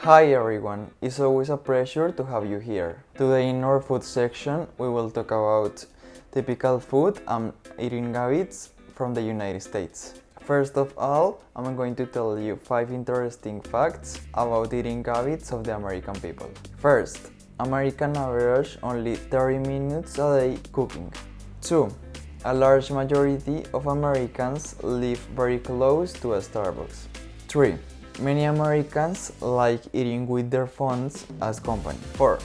Hi everyone, it's always a pleasure to have you here. Today in our food section we will talk about typical food and eating habits from the United States. First of all, I'm going to tell you 5 interesting facts about eating habits of the American people. First, Americans average only 30 minutes a day cooking. 2. A large majority of Americans live very close to a Starbucks. 3. Many Americans like eating with their phones as company. 4.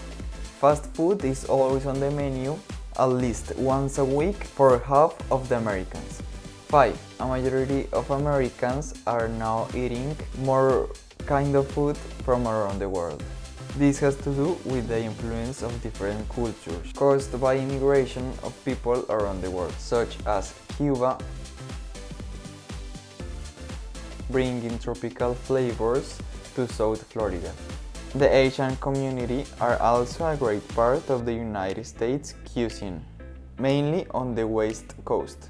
Fast food is always on the menu at least once a week for half of the Americans. 5. A majority of Americans are now eating more kind of food from around the world. This has to do with the influence of different cultures caused by immigration of people around the world, such as Cuba, bringing tropical flavors to South Florida. The Asian community are also a great part of the United States cuisine, mainly on the West Coast.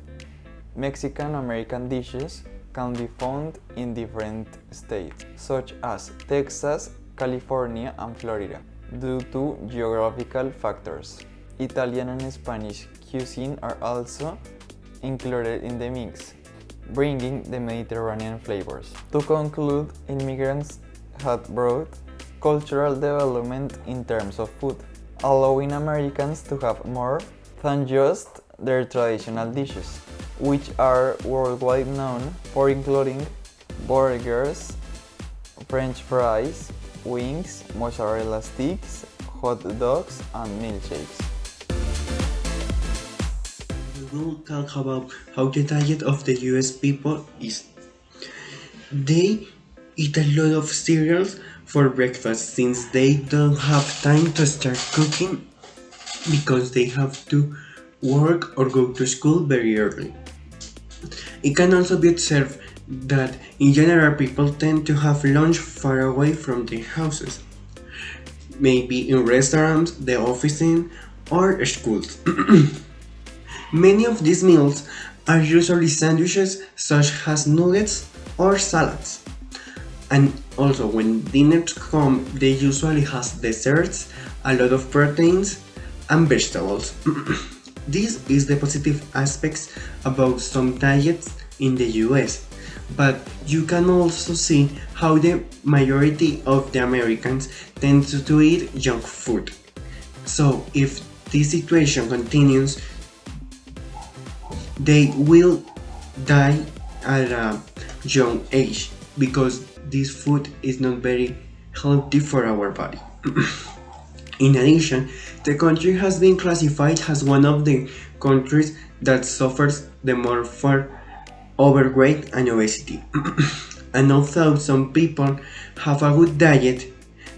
Mexican-American dishes can be found in different states, such as Texas, California, and Florida, due to geographical factors. Italian and Spanish cuisine are also included in the mix, bringing the Mediterranean flavors. To conclude, immigrants have brought cultural development in terms of food, allowing Americans to have more than just their traditional dishes, which are worldwide known for including burgers, French fries, wings, mozzarella sticks, hot dogs, and milkshakes. We will talk about how the diet of the US people is. They eat a lot of cereals for breakfast since they don't have time to start cooking because they have to work or go to school very early. It can also be observed that in general people tend to have lunch far away from their houses, maybe in restaurants, the offices, or schools. Many of these meals are usually sandwiches such as nuggets or salads. And also when dinners come, they usually have desserts, a lot of proteins, and vegetables. This is the positive aspects about some diets in the US, but you can also see how the majority of the Americans tend to eat junk food. So if this situation continues, they will die at a young age because this food is not very healthy for our body. In addition, the country has been classified as one of the countries that suffers the more for overweight and obesity. And although some people have a good diet,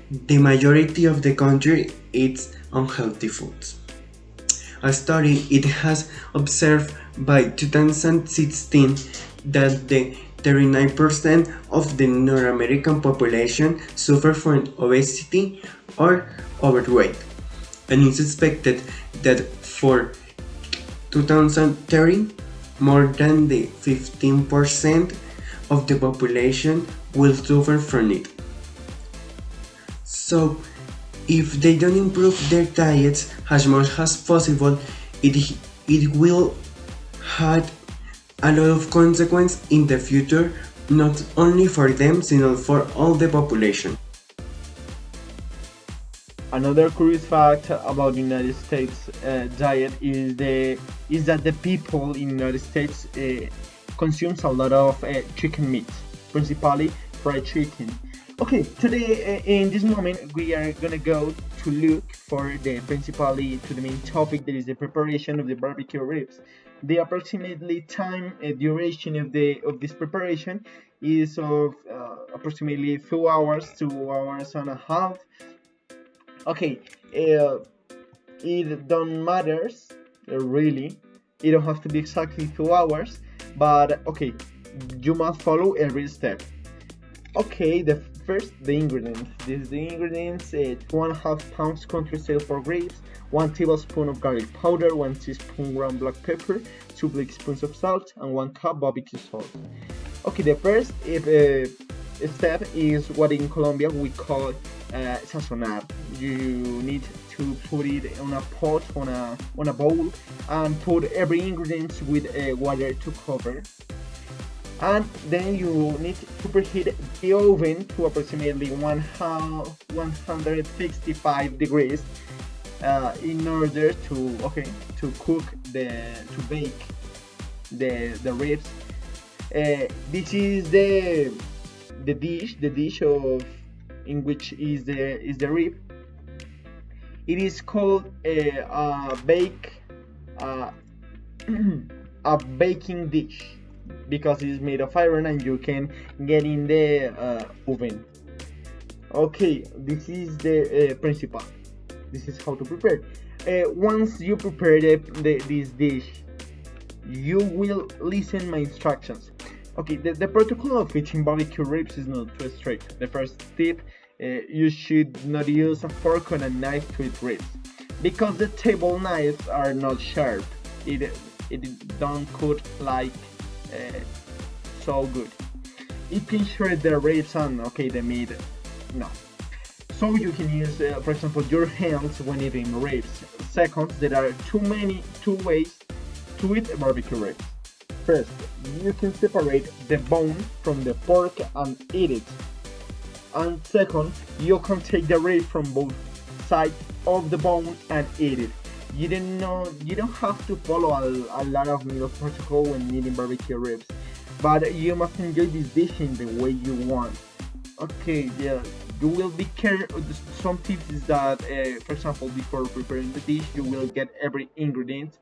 the majority of the country eats unhealthy foods. A study it has observed by 2016 that the 39% of the North American population suffer from obesity or overweight, and it's expected that for 2030 more than the 15% of the population will suffer from it. So if they don't improve their diets as much as possible, it will have a lot of consequence in the future, not only for them, but for all the population. Another curious fact about the United States diet is that the people in the United States consumes a lot of chicken meat, principally fried chicken. Okay, today in this moment we are gonna go to look for principally to the main topic, that is the preparation of the barbecue ribs. The approximately time duration of this preparation is of approximately 2 hours, 2 hours and a half. Okay, it don't matters really. It don't have to be exactly 2 hours, but okay, you must follow every step. Okay, the ingredients. This is the ingredients: 1.5 pounds country style pork ribs, 1 tablespoon of garlic powder, 1 teaspoon ground black pepper, 2 big spoons of salt, and 1 cup barbecue sauce. Okay, the first step is what in Colombia we call sazonar. You need to put it on a pot, on a bowl, and put every ingredient with water to cover. And then you need to preheat the oven to approximately 165 degrees in order to cook to bake the ribs. This is the dish of in which is the rib. It is called a uh, a baking dish because it is made of iron and you can get in the oven. Okay, this is the principle. This is how to prepare. Once you prepare this dish, you will listen my instructions. Okay, the protocol of eating barbecue ribs is not too strict. The first tip, you should not use a fork or a knife to eat ribs because the table knives are not sharp. It don't cut like so good. It can shred the ribs and the meat. No. So you can use, for example, your hands when eating ribs. Second, there are two ways to eat barbecue ribs. First, you can separate the bone from the pork and eat it. And second, you can take the rib from both sides of the bone and eat it. You don't have to follow a lot of meal protocol when eating barbecue ribs, but you must enjoy this dish in the way you want. Okay, yeah, you will be careful. Some tips is that, for example, before preparing the dish, you will get every ingredient.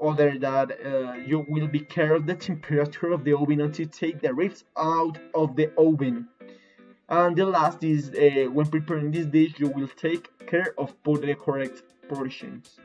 Other that you will be care of the temperature of the oven until you take the ribs out of the oven. And the last is when preparing this dish, you will take care of put the correct portions.